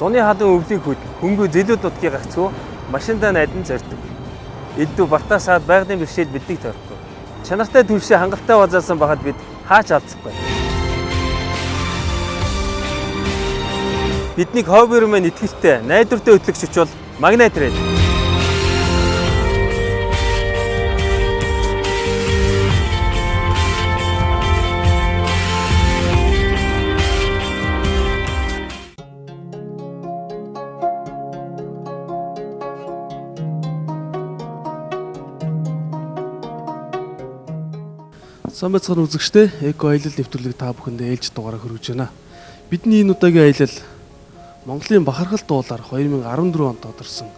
Зуны хадан өвлийг хөнгөө зэлүүд дутгийг гагцгүй машиндаа найдан зорьдог. Элдв батасаад байгалийн бэрхшээл биднийг тойрдог. Чанартай түлшээ хангалттай базаасан байхад бид хаач алдахгүй. Бидний хоббиор маань итгэлтэй, найдвартай хөтлөгч бол Магнайт Трейд. Сайн байцгаана үзэгчдээ, эко аялал нэвтрүүлэг та бүхэндээ ээлж дугаараа хүргэж байна. Бидний энэ удаагийн аялал Монголын бахархал дуулаар 2014 онд тодорсон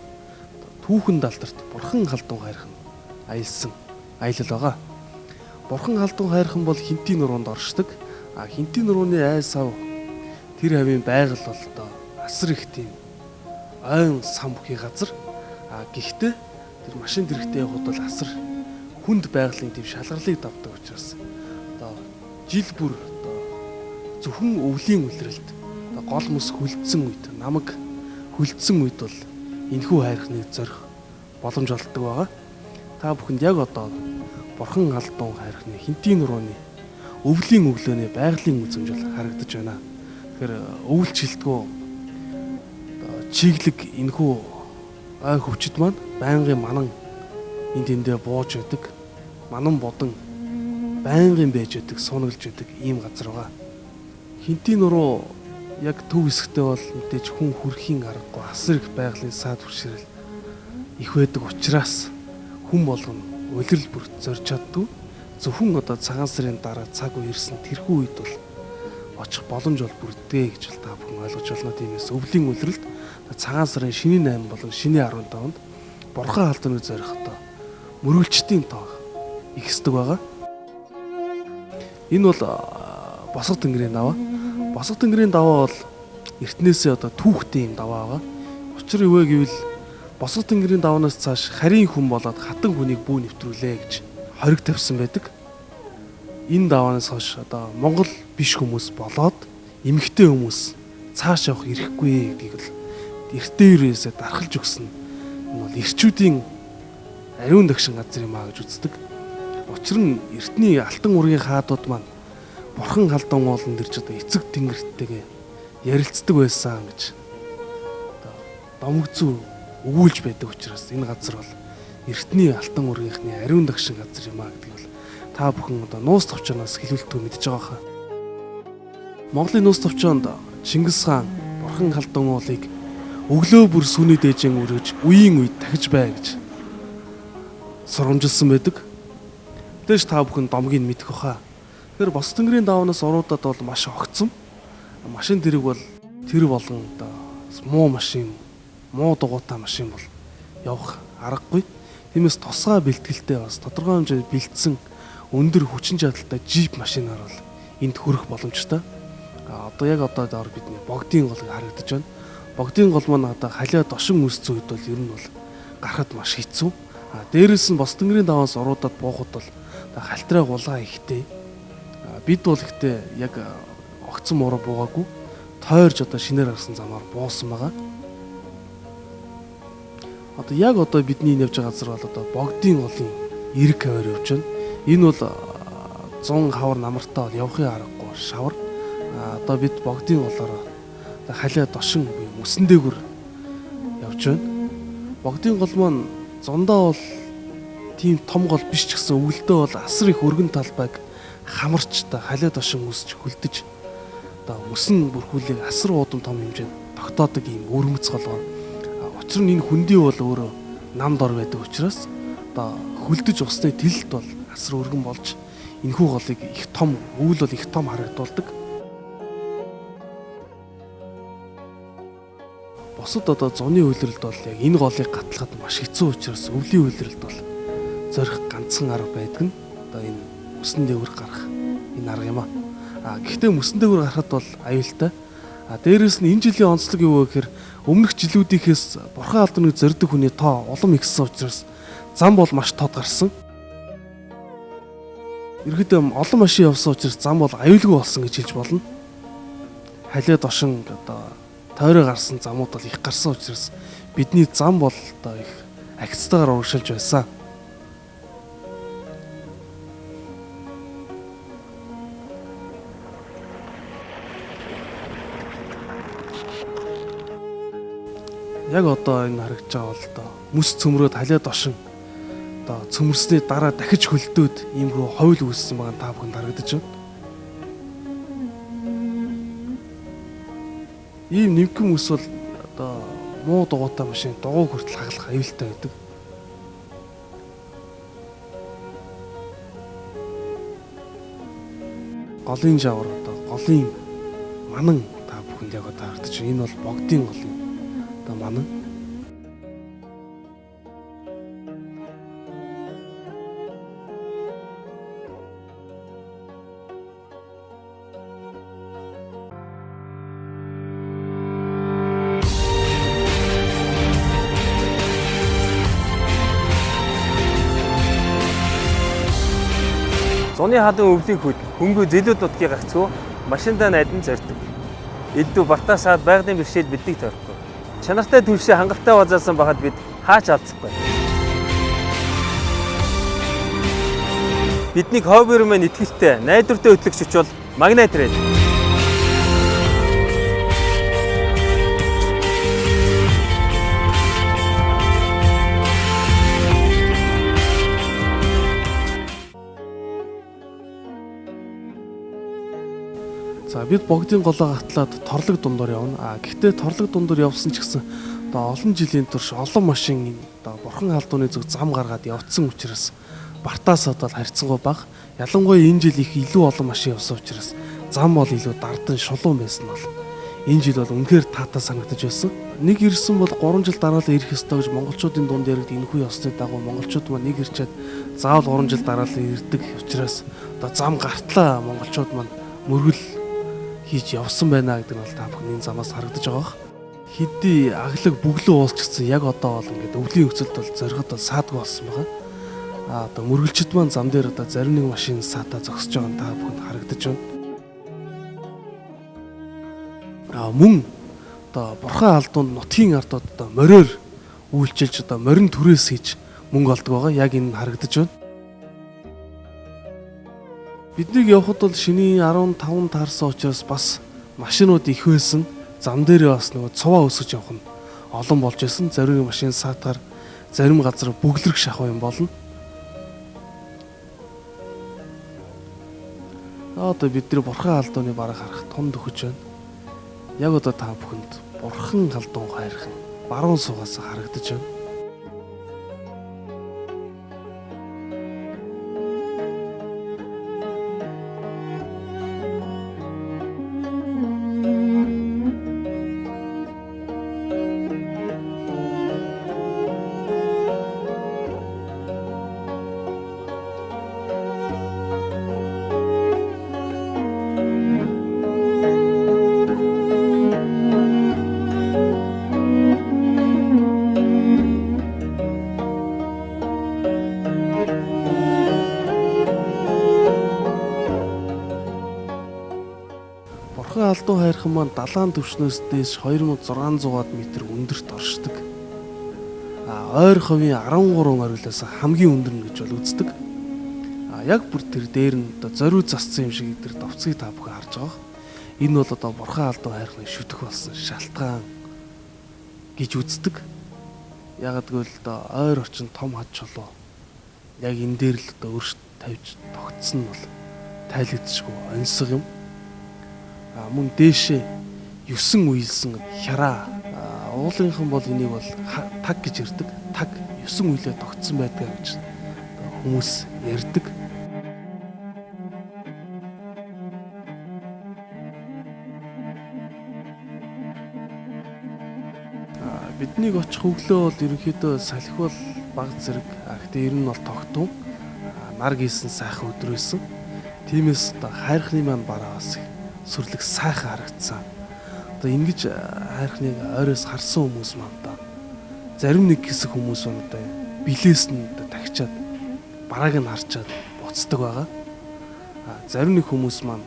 түүхэн далдарт Бурхан халдун хайрхан аялсан аялал байгаа. Бурхан халдун хайрхан бол Хинтийн нуруунд оршдог. Хинтийн нурууны ай сав тэр хавийн байгаль бол одоо асар их тийм ойн сан бүхий газар. Гэхдээ тэр машин дэрэгтэй явхад бол асар хүнд байгалийн тийм шалгарлыг давдаг учраас одоо жил бүр одоо зөвхөн өвлийн үлрэлт одоо гол мөс хүлдсэн үед намаг хүлдсэн үед бол энэхүү хайрхныг зорих боломж олддог байгаа. Та бүхэнд яг одоо Бурхан халдун хайрхны Хинтийн нурууны өвлийн өглөөний байгалийн үзэмжил харагдаж байна. Тэгэхээр өвөл шилтгөө чиглэг энэхүү ой хөвчд маань байнгын манан энд тэндээ бууж байдаг. Манан бодон байнгын байж байдаг, суунаглж байдаг ийм газар байгаа. Хинтийн нуруу яг төв хэсэгтээ бол мэдээж хүн хүрэхийн аргагүй асар их байгалийн саад хүрширэл их байдаг учраас хүн болгоно улирал бүр зорж чаддгүй. Зөвхөн одоо цагаан сарын дараа цаг үе ирсэн тэрхүү үед бол очих боломж бол бүрдээ гэж та бүхэн ойлгож байна. Тиймээс өвлийн улиралд цагаан сарын шинийн 8 болон шинийн 15-нд Бурхан халдуныг зорих одоо мөрүүлчдийн тоо ихсдэг байгаа. Энэ бол босго тэнгэрийн даваа. Босго тэнгэрийн даваа бол эртнээсээ одоо түүхтэй юм даваа байгаа. Учир юу вэ гэвэл босго тэнгэрийн даваанаас цааш харийн хүн болоод хатан хүнийг бүү нэвтрүүлээ гэж хориг тавьсан байдаг. Энэ даваанаас хойш одоо Монгол биш хүмүүс болоод эмэгтэй хүмүүс цааш явах эрхгүй гэдгийг л эртээ ирээсээ дархалж өгсөн. Энэ бол эрчүүдийн ариун дагшин газар юм аа гэж үздэг. Учир нь эртний алтан ургийн хаадууд маань Бурхан халдун уулан дэрж одоо эцэг тэнгэртэйгээ ярилцдаг байсан гэж домогцүү өгүүлж байдаг учраас энэ газар бол эртний алтан ургийнхны ариун дагшин газар юм аа гэдгийг бол та бүхэн одоо нуус товчоноос хэлүүлтгүй мэдж байгаа хаа. Монголын нуус товчоонд Чингис хаан Бурхан халдун уулыг өглөө бүр сүний дээжэн өргөж үеийн үед дахиж бай гэж сурамжилсан байдаг. Тэш та бүхэн домгийг мэдэх баха. Тэгэхээр бос тэнгэрийн даваанаас оруудад бол маш огцсон. Машин дэрэг бол тэр болгон одоо муу машин, муу дугуйтай машин бол явах аргагүй. Тиймээс тусгай бэлтгэлтэй бас тодорхой хэмжээнд бэлдсэн өндөр хүчин чадалтай джип машинаар бол энд хүрэх боломжтой. Одоо яг одоо доор бидний богдын гол харагдаж байна. Богдын гол маань одоо халиа дошин үсцэн үед бол ер нь бол гарахад маш хэцүү. Дээрээс нь бос тэнгэрийн даваанаас оруудад буухад бол халтраа гулгаа ихтэй. Бид бол ихтэй яг огцон муруу буугаагүй. Тойрж одоо шинээр гарсан замаар буусан байгаа. Одоо яг одоо бидний явж байгаа газар бол одоо богдын голын эрг хавар явж байна. Энэ бол 100 хавар намартаа бол явахын аргагүй шавар. Одоо бид богдын голоор халиа дошин мөсөн дээгүр явж байна. Богдын гол маань зундаа бол тийм том гол биш ч гэсэн өвөлдөө бол асар их өргөн талбайг хамарч та халиа дошин үсч хөлдөж одоо мөсөн бүрхүүлийг асар уудам том хэмжээнд тогтоодог ийм өрмөц гол байна. Учир нь энэ хүндий бол өөрөө нам дор байдаг учраас одоо хөлдөж усны тэлэлт бол асар өргөн болж энэхүү голыг их том өвөл бол их том харагдуулдаг. Бусад одоо зуны үйлрэлд бол яг энэ голыг гатлахад маш хэцүү учраас өвлийн үйлрэлд бол зорих ганцхан арга байдаг нь одоо энэ мөсөн дээгүүр гарах энэ арга юм аа. Гэхдээ мөсөн дээгүүр гарахад бол аюултай. Дээрээс нь энэ жилийн онцлог юу вэ гэхээр өмнөх жилүүдийнхээс бурхан алдааныг зорддог хүний тоо улам ихссэн учраас зам бол маш тод гарсан. Ерөнхийдөө олон машин явсан учраас зам бол аюулгүй болсон гэж хэлж болно. Халиа дошин одоо тойроо гарсан замууд бол их гарсан учраас бидний зам бол одоо их агцтайгаар урагшилж байсан. Яг одоо энэ харагдж байгаа бол одоо мэс цөмрөөд халиа дошин одоо цөмөрсний дараа дахиж хөлдөөд иймэрхүү ховл үүссэн байгаа та бүхэнд харагдаж байна. Ийм нэмгэн мэс бол одоо муу дугуйтай машин дугуй хүртэл хаглах аюултай байдаг. Голын жавар одоо голын манан та бүхэнд яг одоо харагдаж байна. Энэ бол богдын голын одоо манан. Зуны хадан өвлийн хөнгөө зэлүүд дутгийг гагцгүй машиндаа найдан зорддог. Элдв бартаасаад байгалийн бэрхшээл биднийг тойрохгүй. Чанартай түлшээ хангалттай базаасан байхад бид хаач алдахгүй. Бидний хоббир маань итгэлтэй, найдвартай хөтлөгч бол Магнайт Рэл. За бид богдын голоо гатлаад торлог дундуур явна. Гэхдээ торлог дундуур явсан ч гэсэн одоо олон жилийн турш олон машин одоо бурхан халдууны зүг зам гаргаад явцсан учраас бартаас одоо харьцангуй бага. Ялангуяа энэ жил их илүү олон машин явсан учраас зам бол илүү дардан шулуун байсан бол энэ жил бол үнэхээр таатай санагдаж байсан. Нэг ирсэн бол 3 жил дараалал ирэх ёстой гэж монголчуудын дунд яригд энэхүү ёсны дагуу монголчууд маань нэг ирчээд заавал 3 жил дараалал ирдэг учраас одоо зам гартлаа монголчууд маань мөргөл хийж явсан байна гэдэг нь бол та бүхэн энэ замаас харагдаж байгаа. Хэдий аглаг бүглүү уулч гэсэн яг одоо бол ингээд өвлийн нөхцөлд бол зоригод бол саадгүй болсон байгаа. Одоо мөргөлчд маань зам дээр одоо зарим нэг машин саатаа зогсож байгаа нь та бүхэнд харагдаж байна. Мөн одоо бурхан алдуунд нутгийн ард одоо мориор үйлчилж одоо морин түрээс хийж мөнгө олдог байгаа. Яг энэ нь харагдаж байна. Биднийг явхад бол шөнийн 15 таарсан учраас бас машинууд их байсан. Зам дээрээ бас нөгөө цуваа өсгөж явах нь олон болж байсан. Зарим машин саатаар зарим газар бүглэрэг шахав юм болно. Одоо бидний бурхан алдууны бараг харах тунд өгч байна. Яг одоо та бүхэнд бурхан алдуун хайрхан баруун суугаас харагдаж байна. Бурхан алдуу хайрхан маань далайн түвшнөөс дээш 2600-аад метр өндөрт оршдог. Ойр ховийн 13 оргилоос хамгийн өндөр нь гэж бол үздэг. Яг бүр тэр дээр нь одоо зориуд зассан юм шиг тэр довцгийг та бүхэн харж байгаа. Энэ бол одоо бурхан алдуу хайрхны шүтэх болсон шалтгаан гэж үздэг. Ягаад гэвэл одоо ойр орчин том хад чулуу яг энэ дээр л одоо өөрчлөлт тавьж тогтсон нь бол тайлэгдчихгүй онцгой юм. Мөн дээшээ 9 уйлсан хяраа уулынхан бол энийг бол таг гэж ярьдаг. Таг 9 үйлээ тогтсон байдаг гэж хүмүүс ярьдаг. Биднийг очих өглөө бол ерөнхийдөө салхи бол баг зэрэг. Гэхдээ ер нь бол тогтун. Нар гисэн сайхан өдөр байсан. Тиймээс одоо хайрхны маань бараа бас сүрлэг сайхан харагдсан. Одоо ингэж хайрхныг ойроос харсан хүмүүс маань одоо зарим нэг хэсэг хүмүүс маань одоо билээс нь одоо тагчаад барааг нь харчаад буцдаг байгаа. Зарим нэг хүмүүс маань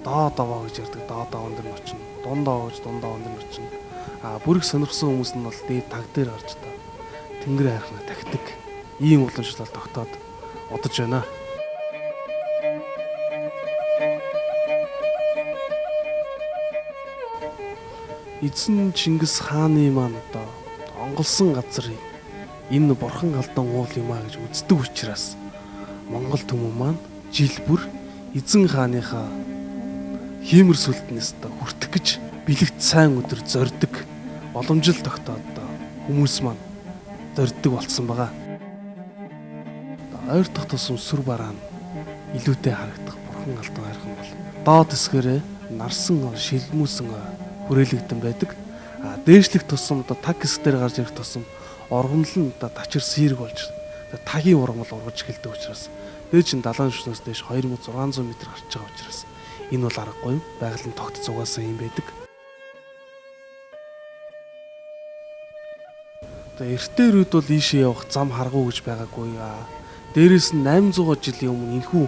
доо довоо гэж ярьдаг. Доо довоон дээр нь очино. Дундаа гэж дундаа он дээр нь очино. Бүрийг сонирхсан хүмүүс нь бол дээд таг дээр орж та тэнгэр хайрхнаа тагтдаг. Ийм уламжлал тогтоод удаж байна. Эзэн Чингис хааны маань одоо онголсон газрыг энэ бурхан галдан уул юм а гэж үздэг учраас Монгол түмэн маань жил бүр эзэн хааныхаа хиймэр сүлтнээс хүртэх гэж бэлэгт сайн өдөр зорддог боломжил тогтоод хүмүүс маань зорддог болсон байгаа. Ойр дахь тусам сүр бараа нь илүүтэй харагдах бурхан галдан хайрхан бол доод хэсгээрээ нарсан шилмүүлсэн хүрээлэгдэн байдаг. Дээшлэх тусам таг хэсгээр гарч ирэх тусам оргомл нь тачир сэрэг болж тагийн ургамал ургаж эхэлдэг учраас дээд чин далайн шүнээс дээш 2600 м гарч байгаа учраас энэ бол аргагүй юм. Байгалийн тогт зугаасаа юм байдаг. Эртээр үед бол ийшээ явах зам харгуу гэж байгаагүй. Дээрээс нь 800 жилийн өмнө энэхүү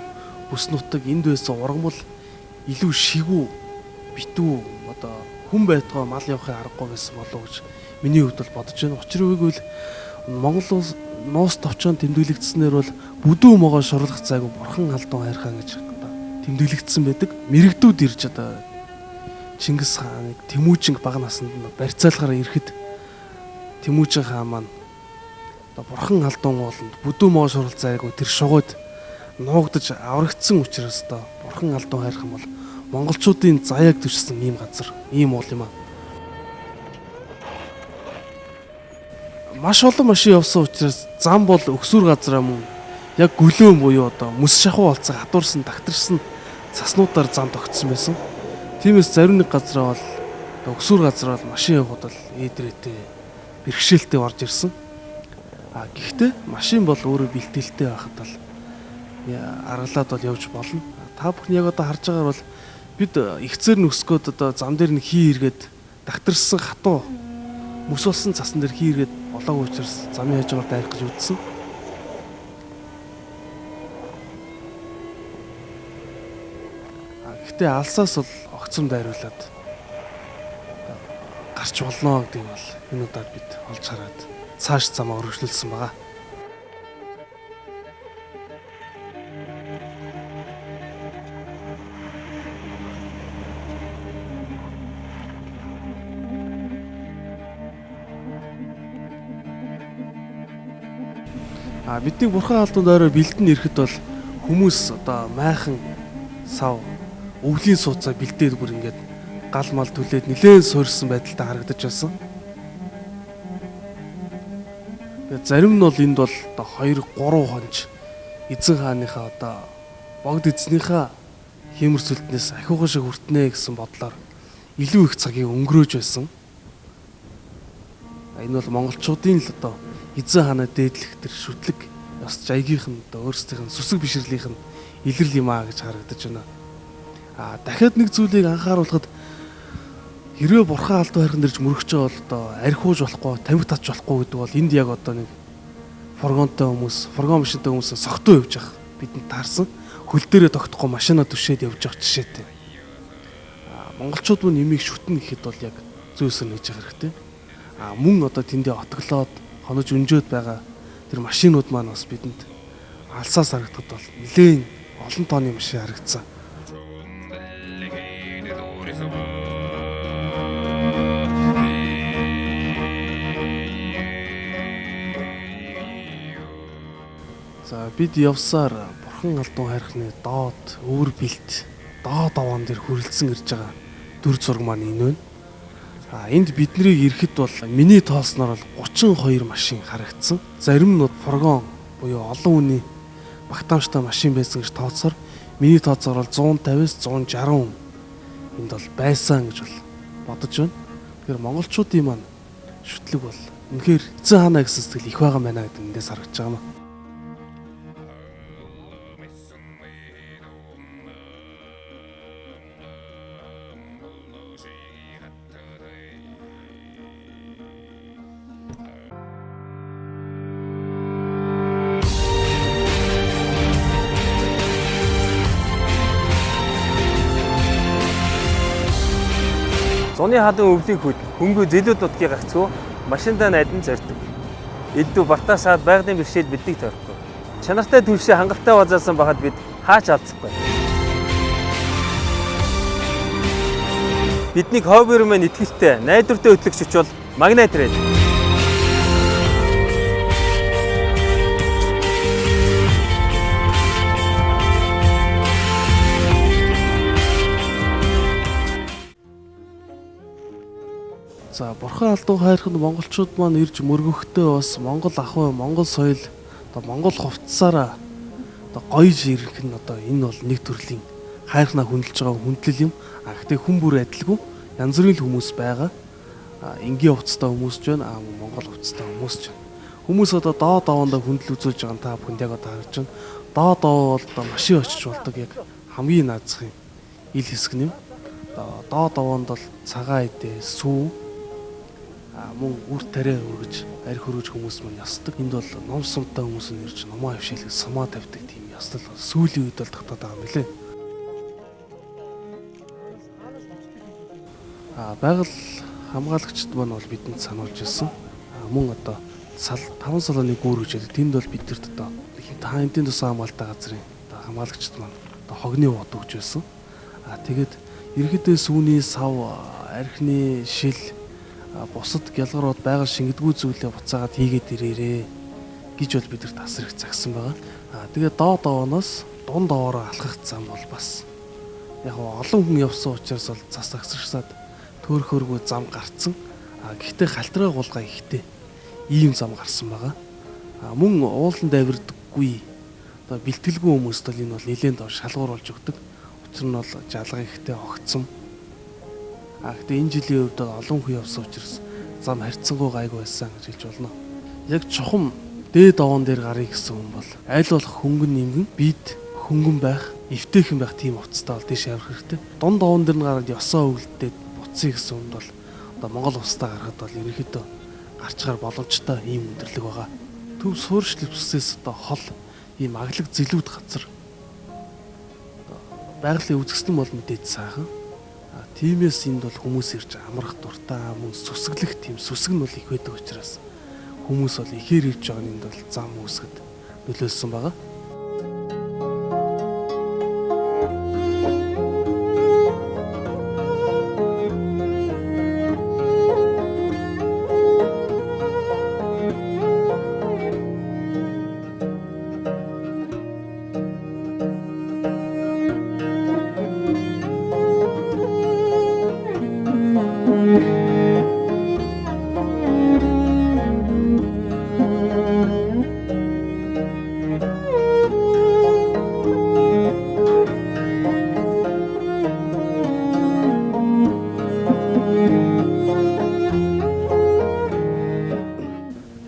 бүс нутаг энд байсан ургамал илүү шигүү битүү одоо хүн байтугай мал явахын аргагүй байсан болов уу гэж миний хувьд бол бодож байна. Учир үгүй л Монгол улс нуус товчоон тэмдэглэгдснээр бол бүдүү могоо шурлах зайг бурхан халдун хайрхан гэж тэмдэглэгдсэн байдаг. Мэрэгдүүд ирж одоо Чингис хааныг Тэмүүжинг бага наснд нь барьцаалахаар ирэхэд Тэмүүжин хаан маань одоо бурхан халдун ууланд бүдүү могоо шурлах зайг тэр шугууд нуугдаж аврагдсан учраас одоо бурхан халдун хайрхан бол монголчуудын заяаг төрсөн ийм газар, ийм уул юм аа. Маш олон машин явсан учраас зам бол өксүр газраа мөн яг гөлөө буюу одоо мэс шахуу болцоо хатуурсан, тагтарсан цаснуудаар зам тогтсон байсан. Тиймээс зарим нэг газраа бол өксүр газраа бол машин явахад бол ээдрээтэй бэрхшээлтэй орж ирсэн. Гэхдээ машин бол өөрөө бэлтгэлтэй байхад бол аргалаад бол явж болно. Та бүхэн яг одоо харж байгаагаар бол бид ихцээр нөсгөөд одоо зам дээр нь хий эргээд тагтарсан хатуу мөс болсон цасан дээр хий эргээд болоогүй учраас замын хажуугаар дайрах гэж үзсэн. Гэхдээ алсаас бол огцом дайруулад гарч болно гэдэг бол энэ удаад бид олж хараад цааш замаа өргөжлүүлсэн байгаа. Бидний бурхан халдунд орой бэлдэн ирэхэд бол хүмүүс одоо майхан сав өвлийн сууцаа бэлдээд бүр ингээд гал мал түлээд нэлээд суурьсан байдалтай харагдаж байсан. Тэгээд зарим нь бол энд бол одоо 2-3 хонж эзэн хааныхаа одоо богд эзнийхээ хиймэрсүүлтнээс ахиугаа шиг хүртнэ гэсэн бодлоор илүү их цагийг өнгөрөөж байсан. Энэ бол монголчуудын л одоо эзэн хаанаа дээдлэх тэр шүтлэг бас жаягийнх нь одоо өөрсдийнх нь сүсэг бишрлийнх нь илэрл юм аа гэж харагдаж байна. Дахиад нэг зүйлийг анхааруулхад хэрвээ бурхан халдун хайрхан дэрж мөрөгч байгаа бол одоо архиуж болохгүй, тамхи татж болохгүй гэдэг бол энд яг одоо нэг фургонтой хүмүүс, фургон машинтай хүмүүс согтуу явж байгаа бидэнд таарсан. Хөл дээрээ тогтохгүй машинаа түшээд явж байгаа жишээтэй. Монголчууд мөн нэмийг шүтэн гэхэд бол яг зөөсөр нээж байгаа хэрэгтэй. Мөн одоо тэндээ отглоод хонож өнжөөд байгаа тэр машинууд маань бас бидэнд алсаас харагдахад бол нэлээд олон тооны машин харагдсан. За бид явсаар бурхан халдун хайрхны доод өвөр бэлт доод аваан дээр хөрөлдсөн ирж байгаа дүр зураг маань энэ байна. Энд биднийг ирэхэд бол миний тоосноор бол 32 машин харагдсан. Зарим нь фургон буюу олон хүний багтаамжтай машин байсан гэж тооцоор миний тооцоор бол 150-аас 160 энд бол байсан гэж бол бодож байна. Тэгэхээр монголчуудын маань шүтлэг бол үнэхээр эцэн хаана гэсэн сэтгэл их байгаа мэнэ гэдэг эндээс харагдаж байгаа юм. Зуны хадан өвлийг хөнгөө зэлүүд дутгийг гагцгүй машиндаа найдан зордог. Эддүү бартаасаад байгалийн бэрхшээл биднийг тойрхгүй. Чанартай түлшээ хангалттай базаасан байхад бид хаач алдахгүй. Биднийг хоббиор мэн итгэлтэй, найдвартай хөтлөгч бол Магнайт Ред. За бурхан алдуу хайрханд монголчууд маань ирж мөргөхтэй бас Монгол ахуй, Монгол соёл, одоо Монгол хувцсаараа одоо гоё ирэх нь одоо энэ бол нэг төрлийн хайрхнаа хүндэлж байгаа хүндлэл юм. Гэхдээ хүн бүр адилгүй янз бүрийн хүмүүс байгаа. Энгийн хувцастай хүмүүс ч байна, Монгол хувцастай хүмүүс ч байна. Хүмүүс одоо доо доовондоо хүндэл үзүүлж байгаа та бүхэнд яг одоо харж байна. Доо доовоо бол одоо машин очиж болдог яг хамгийн наазахын ил хэсэг нэм. Доо доовонд бол цагаан идэ, сүү мөн үр тариа өргөж, арх өргөж хүмүүс маань ясдаг. Энд бол ном сумтай хүмүүс нь ирж номоо хөвшөөлөг сумаа тавьдаг тийм ястал сүүлийн үед бол тогтоод байгаа юм лээ. Байгаль хамгаалагчид маань бол бидэнд сануулж ирсэн. Мөн одоо 5 салааны гүүр гэж байдаг. Тэнд бол бидэрт одоо таантын тусаа хамгаалтай газрын одоо хамгаалагчид маань одоо хогны бод өгч байсан. Тэгээд ерхэдээ сүүний сав, архины шил бусад гялгарууд байгаль шингэдэггүй зүйлээ буцаагаад хийгээд ирээрээ гэж бол бидэрт асар их загсан байгаа. Тэгээд доо доовоноос дунд доороо алхах зам бол бас яг олон хүн явсан учраас бол цас агсарсаад төөрхөөргүй зам гарцсан. Гэхдээ халтраа гулгаа ихтэй ийм зам гарсан байгаа. Мөн уулан давирдаггүй одоо бэлтгэлгүй хүмүүст бол энэ бол нэлээд дор шалгуур болж өгдөг. Учир нь бол жалгаа ихтэй огцсон. Гэхдээ энэ жилийн үед олон хүн явсан учраас зам харьцангуй гайгүй байсан гэж хэлж болно. Яг чухам дээд овон дээр гарыг гэсэн хүн бол аль болох хөнгөн нингэн, бид хөнгөн байх, эвтэйхэн байх тийм хувцастай бол тийш явах хэрэгтэй. Дунд овон дээр нь гараад ёсоо өвлдөд буцъя гэсэн хүн бол одоо Монгол хувцастай гарахад бол ерөнхийдөө гарчгаар боломжтой ийм өндөрлөг байгаа. Төв суурьшлөвсээс одоо хол ийм аглаг зэлүүд газар байгалийн үзэсгэлэн бол мэдээд сайхан. Тиймээс энд бол хүмүүс ирж амрах дуртай, мөн сүсгэлэх тийм сүсэг нь бол их байдаг учраас хүмүүс бол ихээр ирж байгаа нь энд бол зам үүсгэд нөлөөлсөн байгаа.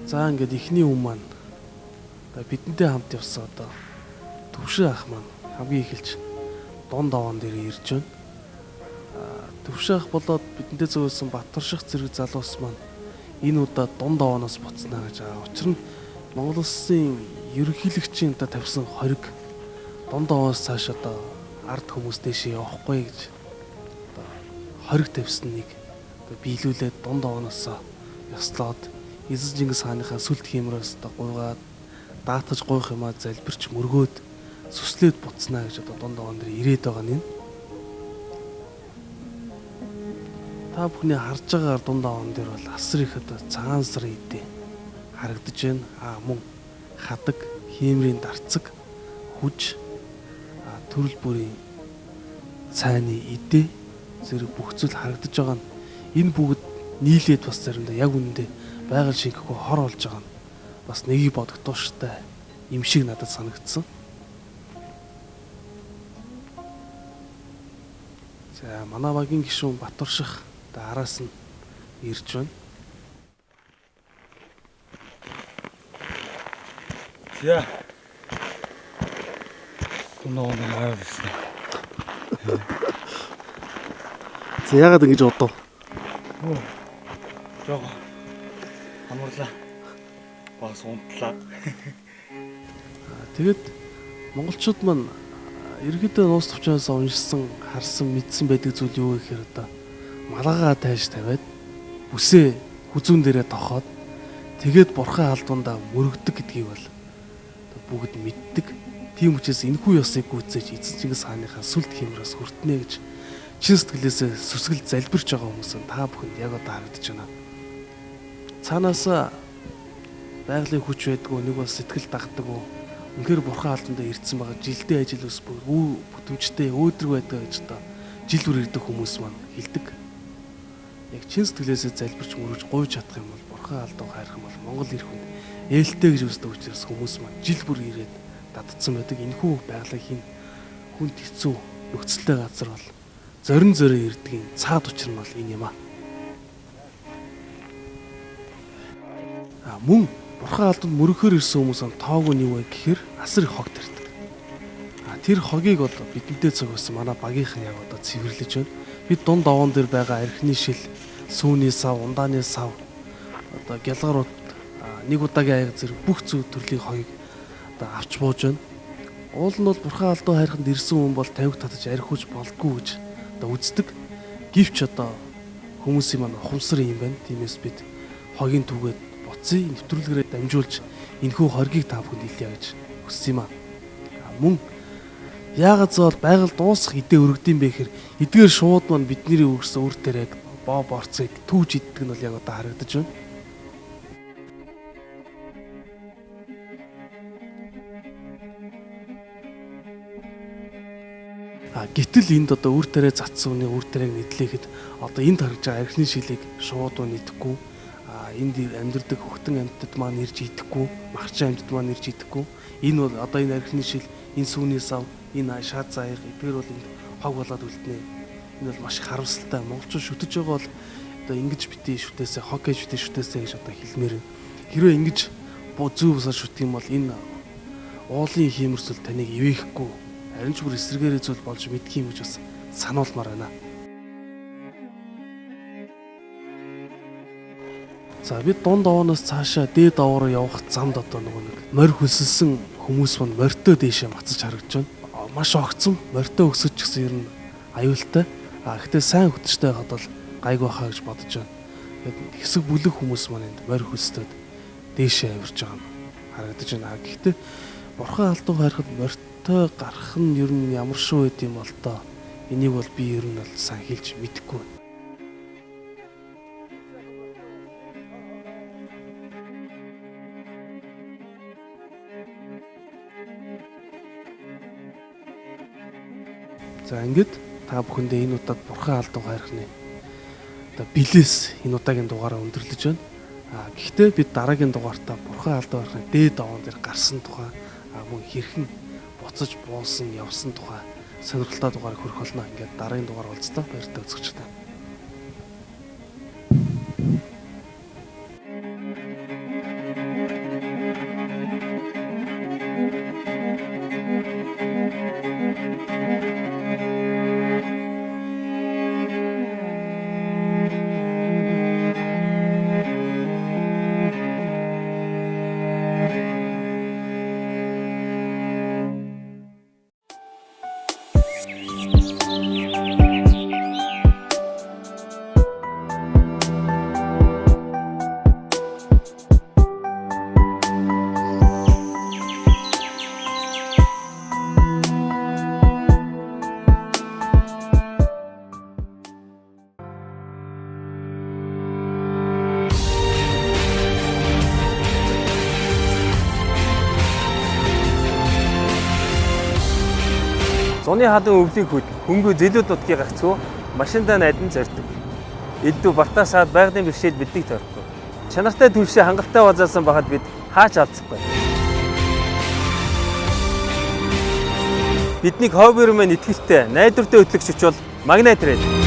За ингээд ихний хүн маань бидэнтэй хамт явсан одоо Төвшин ах маань хамгийн эхэлж дунд овон дээр ирж байна. Төвшин ах болоод бидэнтэй зөөлсөн Батарших зэрэг залуус маань энэ удаа дунд овоноос буцнаа гэж байгаа. Учир нь Монгол Улсын ерөнхийлөгчийн одоо тавьсан хориг дунд овоос цааш одоо ард хүмүүс дэшээ явахгүй гэж одоо хориг тавьсан нэг одоо биелүүлээд дунд овоноос ёслоод Эзэн Чингис хааныхаа сүлд хиймрээс гуйгаад даатгаж гуйх юмаа залбирч мөргөөд сүслээд буцнаа гэж одоо дунд овон дээр ирээд байгаа нь. Та бүхний харж байгаагаар дунд овон дээр бол асар их одоо цагаан сар идэ харагдаж байна. Мөн хадаг, хиймрийн дарцаг, хүж, төрөл бүрийн цайны идэ зэрэг бүх зүйл харагдаж байгаа нь. Энэ бүгд нийлээд бас заримдаа яг үнэндээ байгаль шингэхгүй хор болж байгаа нь бас нэгийг бодогдууштай юм шиг надад санагдсан. За манай багийн гишүүн Батарших араас нь ирж байна. За. Ноо наа гэсэн. За яагаад ингэж бодов? Жоо. Амарлаа. Бас унтлаа. Тэгээд монголчууд маань ерөөдөө нуус төвчөөс уншсан, харсан, мэдсэн байдаг зүйл юу гэхээр одоо малгайгаа тайж тавиад бүсээ хүзүүн дээрээ тохоод тэгээд бурхан алдундаа мөрөгдөг гэдгийг бол бүгд мэддэг. Тийм учраас энэхүү ёсыг гүйцээж эзэн Чингис хааныхаа сүлд хэмраас хүртнэ гэж чин сэтгэлээсээ сүсгэл залбирч байгаа хүмүүс та бүхэнд яг одоо харагдаж байна. Цаанаас байгалийн хүч байдгүй, нэг бол сэтгэл дагдаг. Үнэхээр бурхан алдандаа ирдсэн байгаа жилдээ ажил ус бүр бүтэмжтэй өөдрөг байдаг гэж одоо жил бүр ирдэг хүмүүс маань хэлдэг. Яг чин сэтгэлээсээ залбирч мөрөж гуйж чадах юм бол бурхан алдаа хайрах юм бол Монгол ирэх хүнд ээлтэй гэж үздэг учраас хүмүүс маань жил бүр ирээд дадцсан байдаг. Энэхүү байгалийн хүнд хэцүү нөхцөлтэй газар бол зорин зорин ирдгийн цаад учир нь бол энэ юм аа. Мөн бурхан алданд мөрөхөр ирсэн хүмүүс нь тоог нь юу вэ гэхээр асар их хог тарьдаг. Тэр хогийг бол бидэнтэй цогсон манай багийнхан яг одоо цэвэрлэж байна. Бид дунд овоон дээр байгаа архины шил, сүүний сав, ундааны сав, одоо гялгарууд нэг удаагийн аяг зэрэг бүх зөв төрлийн хогийг одоо авч бууж байна. Уул нь бол бурхан алдаа хайрханд ирсэн хүн бол тавиг татаж архиуж болдгүй гэж одоо үздэг. Гэвч одоо хүмүүсийн маань ухамсар юм байна. Тиймээс бид хогийн түгээд боцыг нэвтрүүлгээрээ дамжуулж энэхүү хоргийг та бүхэнд илээ гэж хүссэн юм аа. Мөн яагаад зөөл байгаль дуусах идэ өргөдөм бэ гэхээр эдгээр шууд маань бидний өгсөн үр тариаг боо борцыг түүж иддэг нь бол яг одоо харагдаж байна. Гэтэл энд одоо үр тариа цацсан үний үр тариаг нэтлэхэд одоо энд харагдж байгаа архины шилийг шууд нэдэхгүй, энд амьдардаг хөхтөн амьтад маань ирж идэхгүй, махчин амьтад маань ирж идэхгүй. Энэ бол одоо энэ архины шил, энэ сүүний сав, энэ шаад заяг эдгээр бол энд хог болоод үлднэ. Энэ бол маш их харамсалтай. Монголчууд шүтэж байгаа бол одоо ингэж битээ шүтээсээ, хог гэж битээ шүтээсээ гэж одоо хэлмээр. Хэрвээ ингэж зүү бусаар шүтэх юм бол энэ уулын хиймэрсэл таныг ивэхгүй, харин ч бүр эсрэгээрээ зүйл болж мэдх юм гэж бас сануулмаар байна. За бид дунд овооноос цаашаа дээд овоо руу явах замд одоо нэг морь хөлсөлсөн хүмүүс маань морьтой дээшээ мацаж харагдж байна. Маш огцом морьтой өсөж гэсэн ер нь аюултай. Гэхдээ сайн хөтөчтэй байхад бол гайгүй хаа гэж бодож байна. Тэгээд хэсэг бүлэг хүмүүс маань энд морь хөлсдөд дээшээ авирж байгаа нь харагдаж байна. Гэхдээ бурхан алдуу хайрхад морьтой гарах нь ер нь ямар шүү байд юм бол тоо. Энийг бол би ер нь бол сайн хэлж мэдэхгүй байна. За ингээд та бүхэндээ энэ удаад бурхан алдуу хайрхны одоо билээс энэ удаагийн дугаараа өндөрлөж байна. Гэхдээ бид дараагийн дугаартаа бурхан алдуу хайрхны дээд овоон дээр гарсан тухай мөн хэрхэн буцаж буусан явсан тухай сонирхолтой дугаарыг хөрөх болно. Ингээд дараагийн дугаар уулзтаа баяртай үзэгчтэй. Зуны хадан өвлийг хөнгөө зэлүүд утгыг гагцгүй машиндаа найдан зорддог. Элдв бартаасаад байгалийн бэрхшээл биднийг тойрхгүй. Чанартай түлшээ хангалттай базаасан байхад бид хаач алдахгүй. Бидний хоббиор маань итгэлтэй, найдвартай хөтлөгч бол Магнайт Трейд.